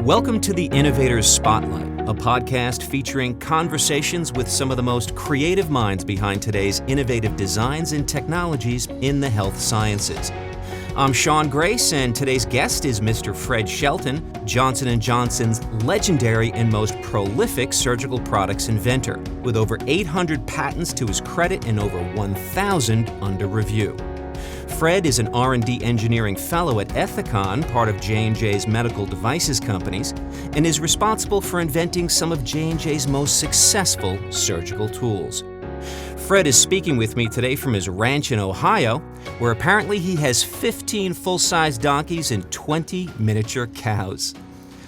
Welcome to the Innovator's Spotlight, a podcast featuring conversations with some of the most creative minds behind today's innovative designs and technologies in the health sciences. I'm Sean Grace, and today's guest is Mr. Fred Shelton, Johnson & Johnson's legendary and most prolific surgical products inventor, with over 800 patents to his credit and over 1,000 under review. Fred is an R&D engineering fellow at Ethicon, part of J&J's medical devices companies, and is responsible for inventing some of J&J's most successful surgical tools. Fred is speaking with me today from his ranch in Ohio, where apparently he has 15 full-size donkeys and 20 miniature cows.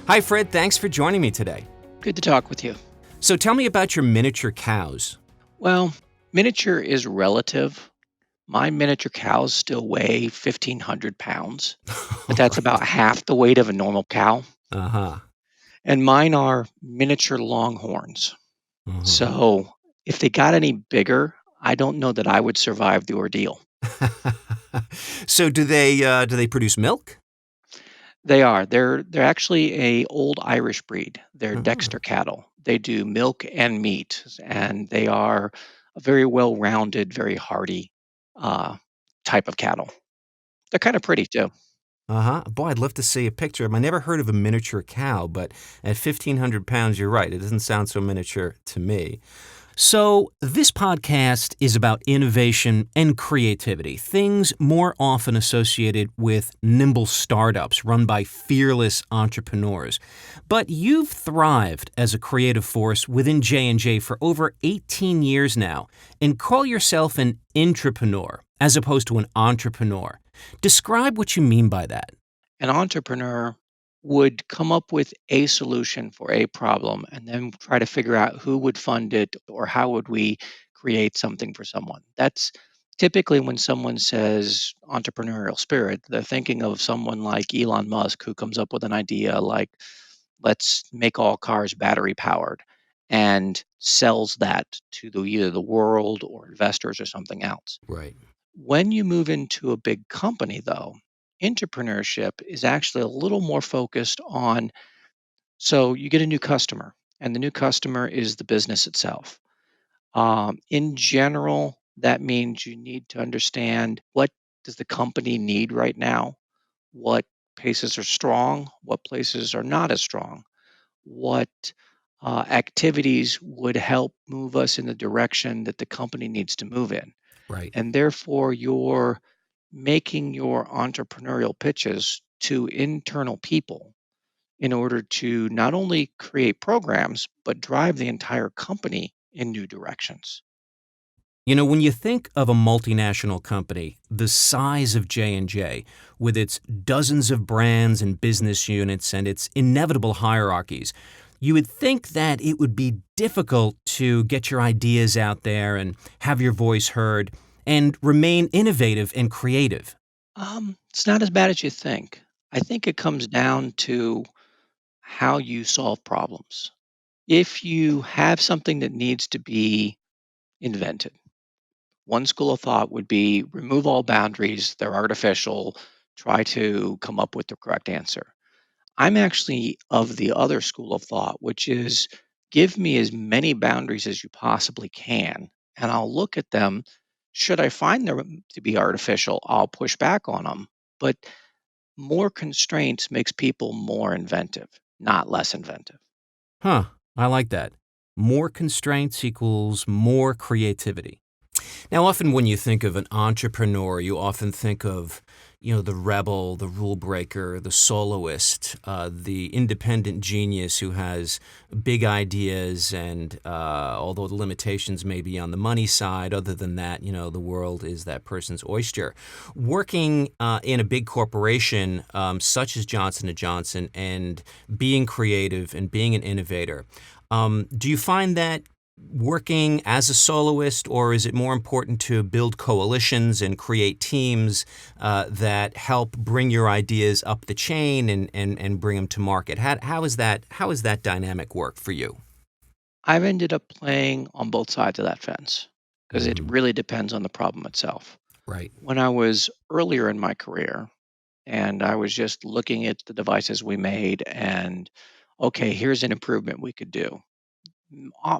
Hi, Fred. Thanks for joining me today. Good to talk with you. So tell me about your miniature cows. Well, miniature is relative. My miniature cows still weigh 1,500 pounds, but that's about half the weight of a normal cow. Uh-huh. And mine are miniature longhorns. Uh-huh. So if they got any bigger, I don't know that I would survive the ordeal. So do they produce milk? They are. They're actually a old Irish breed. They're Oh. Dexter cattle. They do milk and meat, and they are a very well-rounded, very hardy type of cattle. They're kind of pretty too. Uh-huh. Boy, I'd love to see a picture of 'em. I never heard of a miniature cow, but at 1,500 pounds, you're right. It doesn't sound so miniature to me. So this podcast is about innovation and creativity, things more often associated with nimble startups run by fearless entrepreneurs. But you've thrived as a creative force within J&J for over 18 years now and call yourself an intrapreneur as opposed to an entrepreneur. Describe what you mean by that. An entrepreneur would come up with a solution for a problem and then try to figure out who would fund it or how would we create something for someone. That's typically when someone says entrepreneurial spirit, they're thinking of someone like Elon Musk who comes up with an idea like, let's make all cars battery powered and sells that to either the world or investors or something else. Right. When you move into a big company, though, entrepreneurship is actually a little more focused on, so you get a new customer, and the new customer is the business itself. In general, that means you need to understand what does the company need right now, what places are strong, what places are not as strong, what activities would help move us in the direction that the company needs to move in. Right. And therefore, you're making your entrepreneurial pitches to internal people in order to not only create programs, but drive the entire company in new directions. You know, when you think of a multinational company, the size of J&J, with its dozens of brands and business units and its inevitable hierarchies, you would think that it would be difficult to get your ideas out there and have your voice heard and remain innovative and creative. It's not as bad as you think. I think it comes down to how you solve problems. If you have something that needs to be invented, one school of thought would be remove all boundaries, they're artificial, try to come up with the correct answer. I'm actually of the other school of thought, which is give me as many boundaries as you possibly can, and I'll look at them. Should I find them to be artificial, I'll push back on them. But more constraints makes people more inventive, not less inventive. Huh, I like that. More constraints equals more creativity. Now, often when you think of an entrepreneur, you often think of, the rebel, the rule breaker, the soloist, the independent genius who has big ideas and although the limitations may be on the money side, other than that, the world is that person's oyster. Working in a big corporation such as Johnson & Johnson and being creative and being an innovator, do you find that working as a soloist, or is it more important to build coalitions and create teams that help bring your ideas up the chain and bring them to market? How is that dynamic work for you? I've ended up playing on both sides of that fence because it Mm, really depends on the problem itself. right. When I was earlier in my career, and I was just looking at the devices we made and, okay, here's an improvement we could do.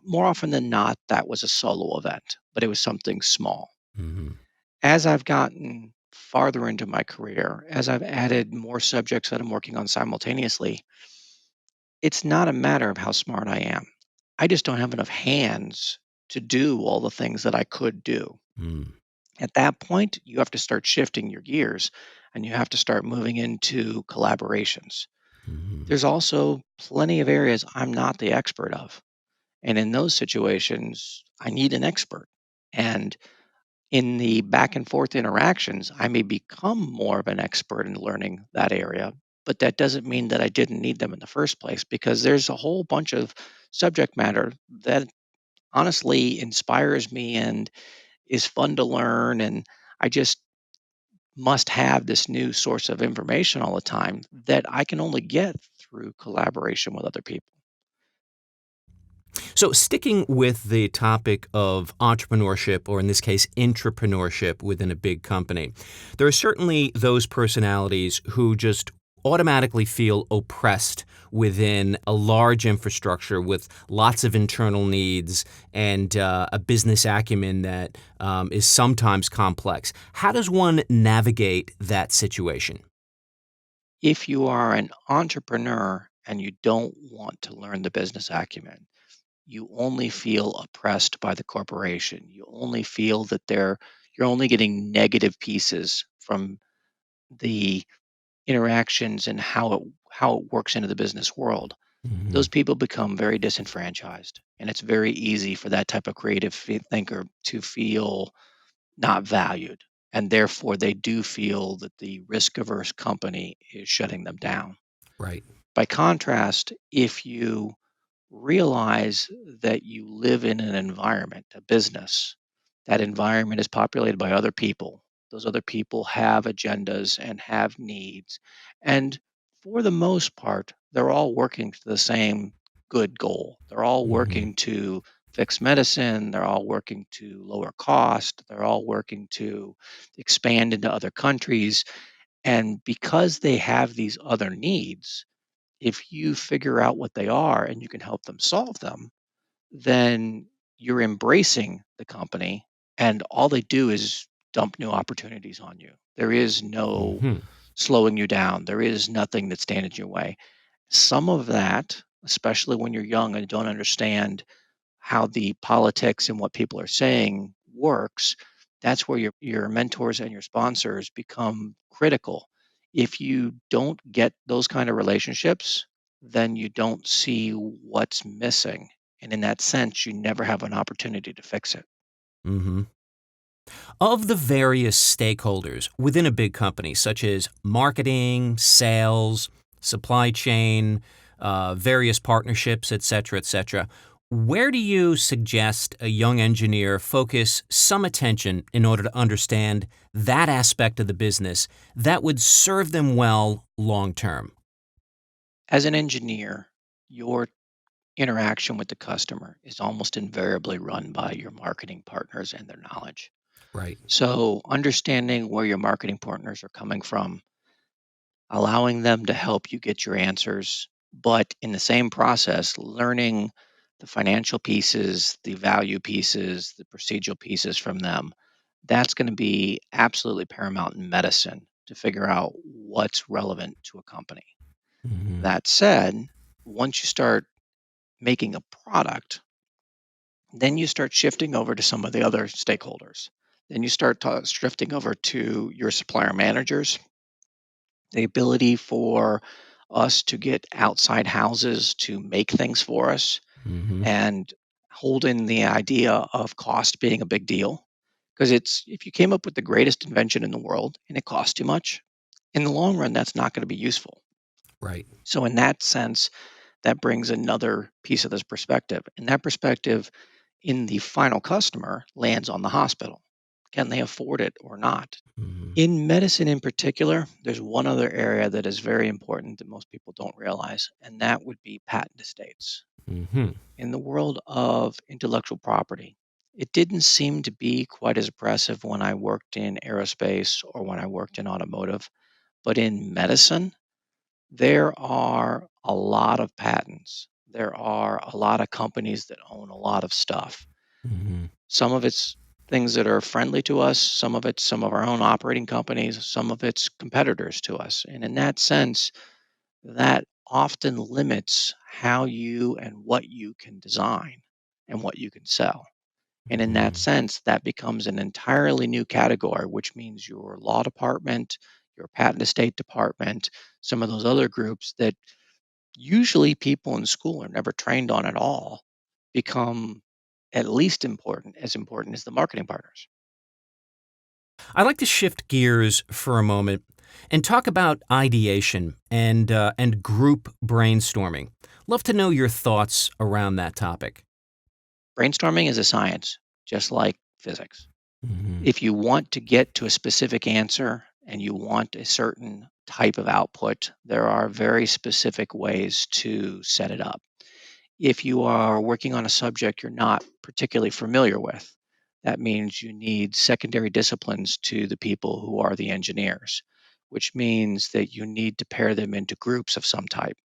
More often than not, that was a solo event, but it was something small. Hmm. As I've gotten farther into my career, as I've added more subjects that I'm working on simultaneously, it's not a matter of how smart I am. I just don't have enough hands to do all the things that I could do. Mm. At that point, you have to start shifting your gears and you have to start moving into collaborations. Mhm. There's also plenty of areas I'm not the expert of. And in those situations, I need an expert. And in the back and forth interactions, I may become more of an expert in learning that area, but that doesn't mean that I didn't need them in the first place because there's a whole bunch of subject matter that honestly inspires me and is fun to learn. And I just must have this new source of information all the time that I can only get through collaboration with other people. So, sticking with the topic of entrepreneurship, or in this case, intrapreneurship within a big company, there are certainly those personalities who just automatically feel oppressed within a large infrastructure with lots of internal needs and a business acumen that is sometimes complex. How does one navigate that situation? If you are an entrepreneur and you don't want to learn the business acumen, you only feel oppressed by the corporation. You only feel that you're only getting negative pieces from the interactions and how it works into the business world. Hmm. Those people become very disenfranchised, and it's very easy for that type of creative thinker to feel not valued, and therefore they do feel that the risk averse company is shutting them down. Right. By contrast, if you realize that you live in an environment, a business, that environment is populated by other people. Those other people have agendas and have needs. And for the most part, they're all working to the same good goal. They're all Hmm. working to fix medicine. They're all working to lower cost. They're all working to expand into other countries. And because they have these other needs, if you figure out what they are and you can help them solve them, then you're embracing the company and all they do is dump new opportunities on you. There is no Hmm. slowing you down. There is nothing that stands in your way. Some of that, especially when you're young and don't understand how the politics and what people are saying works, that's where your mentors and your sponsors become critical. If you don't get those kind of relationships, then you don't see what's missing. And in that sense, you never have an opportunity to fix it. Hmm. Of the various stakeholders within a big company, such as marketing, sales, supply chain, various partnerships, et cetera, where do you suggest a young engineer focus some attention in order to understand that aspect of the business that would serve them well long term? As an engineer, your interaction with the customer is almost invariably run by your marketing partners and their knowledge. Right. So, understanding where your marketing partners are coming from, allowing them to help you get your answers, but in the same process, learning the financial pieces, the value pieces, the procedural pieces from them. That's going to be absolutely paramount in medicine to figure out what's relevant to a company. Hmm. That said, once you start making a product, then you start shifting over to some of the other stakeholders. Then you start shifting over to your supplier managers, the ability for us to get outside houses to make things for us Hmm. and hold in the idea of cost being a big deal. Because it's if you came up with the greatest invention in the world and it costs too much, in the long run, that's not going to be useful. Right. So, in that sense, that brings another piece of this perspective. And that perspective in the final customer lands on the hospital. Can they afford it or not? Hmm. In medicine in particular, there's one other area that is very important that most people don't realize, and that would be patent estates. Hmm. In the world of intellectual property, it didn't seem to be quite as oppressive when I worked in aerospace or when I worked in automotive. But in medicine, there are a lot of patents. There are a lot of companies that own a lot of stuff. Hmm. Some of it's things that are friendly to us, some of it's some of our own operating companies, some of it's competitors to us. And in that sense, that often limits how you and what you can design and what you can sell. And in that Hmm. sense, that becomes an entirely new category, which means your law department, your patent estate department, some of those other groups that usually people in school are never trained on at all become at least important as the marketing partners. I'd like to shift gears for a moment and talk about ideation and group brainstorming. Love to know your thoughts around that topic. Brainstorming is a science, just like physics. Hmm. If you want to get to a specific answer and you want a certain type of output, there are very specific ways to set it up. If you are working on a subject you're not particularly familiar with, that means you need secondary disciplines to the people who are the engineers, which means that you need to pair them into groups of some type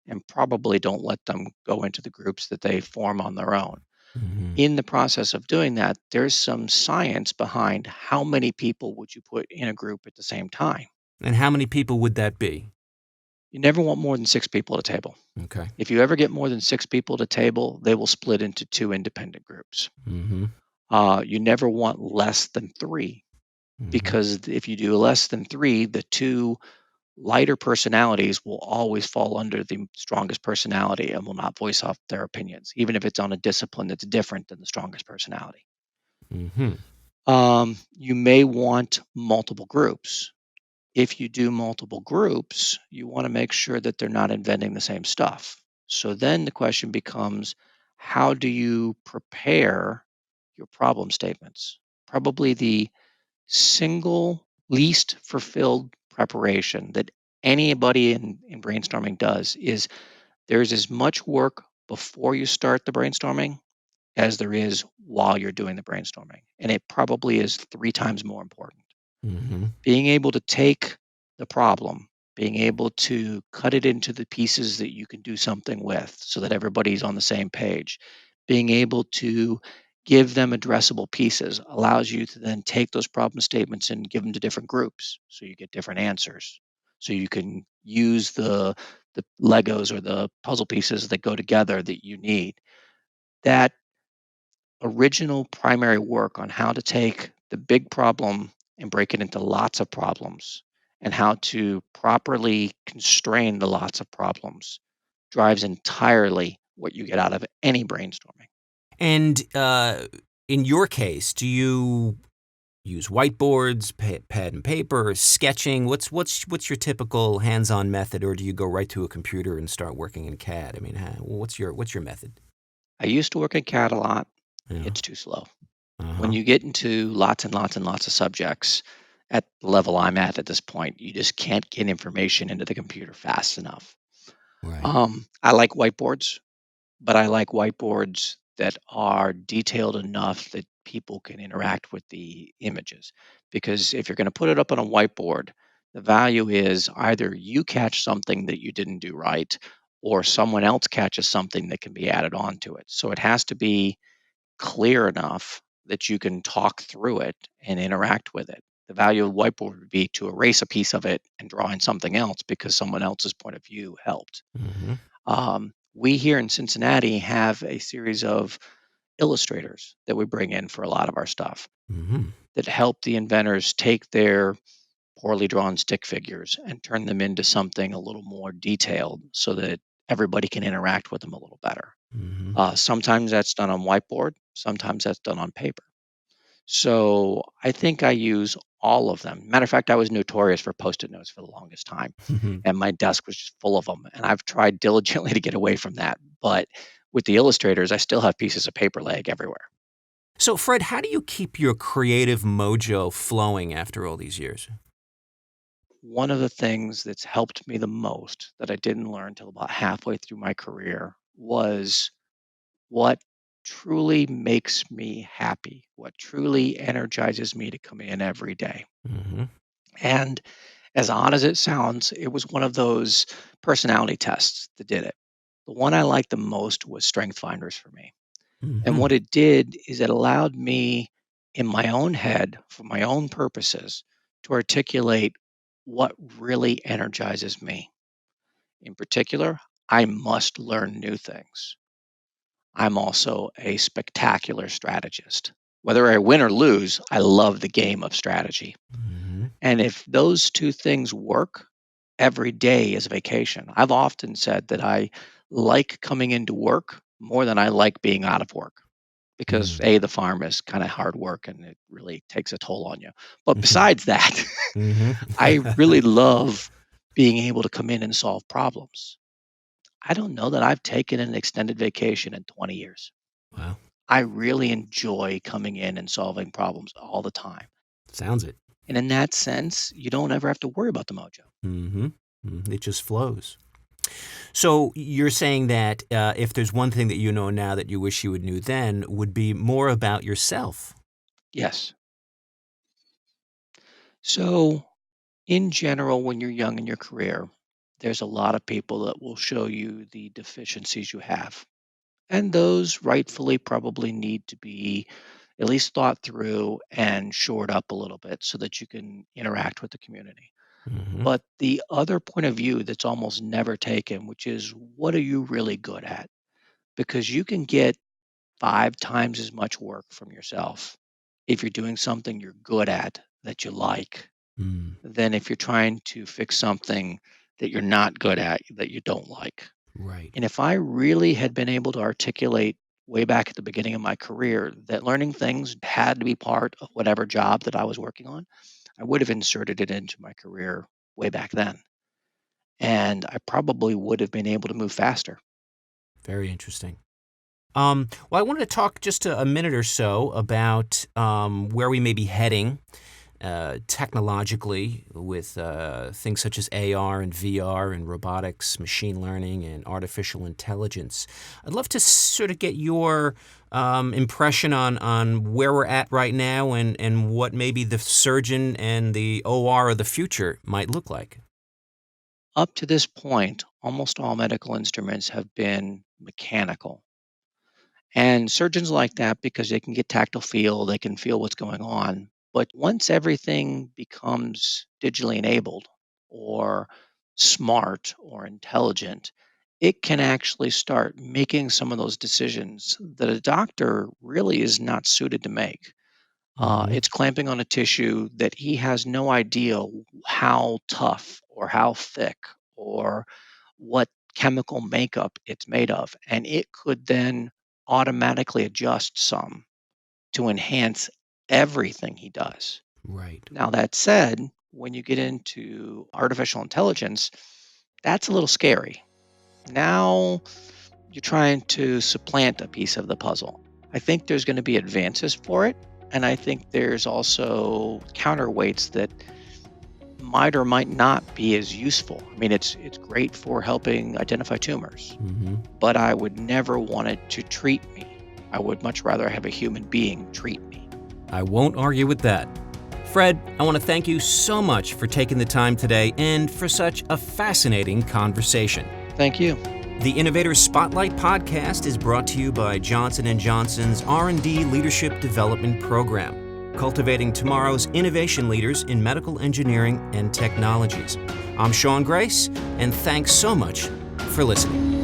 and probably don't let them go into the groups that they form on their own. Hmm. In the process of doing that, there's some science behind how many people would you put in a group at the same time. And how many people would that be? You never want more than 6 people at a table. Okay. If you ever get more than 6 people at a table, they will split into two independent groups. Hmm. You never want less than three, Hmm. because if you do less than three, the two lighter personalities will always fall under the strongest personality and will not voice off their opinions, even if it's on a discipline that's different than the strongest personality. Hmm. You may want multiple groups. If you do multiple groups, you want to make sure that they're not inventing the same stuff. So then the question becomes, how do you prepare your problem statements? Probably the single least fulfilled preparation that anybody in brainstorming does is there's as much work before you start the brainstorming as there is while you're doing the brainstorming. And it probably is 3 times more important. Hmm. Being able to take the problem, being able to cut it into the pieces that you can do something with so that everybody's on the same page, being able to give them addressable pieces allows you to then take those problem statements and give them to different groups so you get different answers. So you can use the Legos or the puzzle pieces that go together that you need. That original primary work on how to take the big problem and break it into lots of problems and how to properly constrain the lots of problems drives entirely what you get out of any brainstorming. And in your case, do you use whiteboards, pad and paper, sketching? What's your typical hands-on method, or do you go right to a computer and start working in CAD? I mean, what's your method? I used to work in CAD a lot. Yeah. It's too slow. When Uh-huh. you get into lots and lots and lots of subjects at the level I'm at this point, you just can't get information into the computer fast enough. Right. I like whiteboards. But I like whiteboards that are detailed enough that people can interact with the images. Because if you're going to put it up on a whiteboard, the value is either you catch something that you didn't do right, or someone else catches something that can be added on to it. So it has to be clear enough that you can talk through it and interact with it. The value of the whiteboard would be to erase a piece of it and draw in something else because someone else's point of view helped. Hmm. We here in Cincinnati have a series of illustrators that we bring in for a lot of our stuff Hmm. that help the inventors take their poorly drawn stick figures and turn them into something a little more detailed so that everybody can interact with them a little better. Hmm. Sometimes that's done on whiteboard, sometimes that's done on paper. So I think I use all of them. Matter of fact, I was notorious for post-it notes for the longest time, and my desk was just full of them. And I've tried diligently to get away from that, but with the illustrators, I still have pieces of paper laying everywhere. So, Fred, how do you keep your creative mojo flowing after all these years? One of the things that's helped me the most that I didn't learn until about halfway through my career was what truly makes me happy, what truly energizes me to come in every day. Hmm. And As odd as it sounds, it was one of those personality tests that did it. The one I liked the most was Strength Finders for me. And Hmm. what it did is it allowed me in my own head, for my own purposes, to articulate what really energizes me. In particular, I must learn new things. I'm also a spectacular strategist. Whether I win or lose, I love the game of strategy. Hmm. And if those two things work, every day is a vacation. I've often said that I like coming into work more than I like being out of work because Hmm. A, the farm is kind of hard work and it really takes a toll on you. But Hmm. besides that, Hmm. I really love being able to come in and solve problems. I don't know that I've taken an extended vacation in 20 years. Wow. I really enjoy coming in and solving problems all the time. Sounds it. And in that sense, you don't ever have to worry about the mojo. Hmm. It just flows. So you're saying that if there's one thing that you know now that you wish you would knew then, would be more about yourself. Yes. So, in general, when you're young in your career, there's a lot of people that will show you the deficiencies you have. And those rightfully probably need to be at least thought through and shored up a little bit so that you can interact with the community. Hmm. But the other point of view that's almost never taken, which is what are you really good at? Because you can get 5 times as much work from yourself if you're doing something you're good at that you like Mm. than if you're trying to fix something that you're not good at that you don't like. Right. And if I really had been able to articulate way back at the beginning of my career that learning things had to be part of whatever job that I was working on, I would have inserted it into my career way back then. And I probably would have been able to move faster. Very interesting. Well, I wanted to talk just a minute or so about where we may be heading technologically with things such as AR and VR and robotics, machine learning, and artificial intelligence. I'd love to sort of get your impression on where we're at right now and what maybe the surgeon and the OR of the future might look like. Up to this point, almost all medical instruments have been mechanical. And surgeons like that because they can get tactile feel, they can feel what's going on. But once everything becomes digitally enabled or smart or intelligent, it can actually start making some of those decisions that a doctor really is not suited to make. Hmm. It's clamping on a tissue that he has no idea how tough or how thick or what chemical makeup it's made of. And it could then automatically adjust some to enhance everything he does. Right. Now, that said, when you get into artificial intelligence, that's a little scary. Now you're trying to supplant a piece of the puzzle. I think there's going to be advances for it. And I think there's also counterweights that might or might not be as useful. I mean, it's great for helping identify tumors, Hmm. but I would never want it to treat me. I would much rather have a human being treat me. I won't argue with that. Fred, I want to thank you so much for taking the time today and for such a fascinating conversation. Thank you. The Innovator Spotlight podcast is brought to you by Johnson & Johnson's R&D Leadership Development Program, cultivating tomorrow's innovation leaders in medical engineering and technologies. I'm Sean Grace, and thanks so much for listening.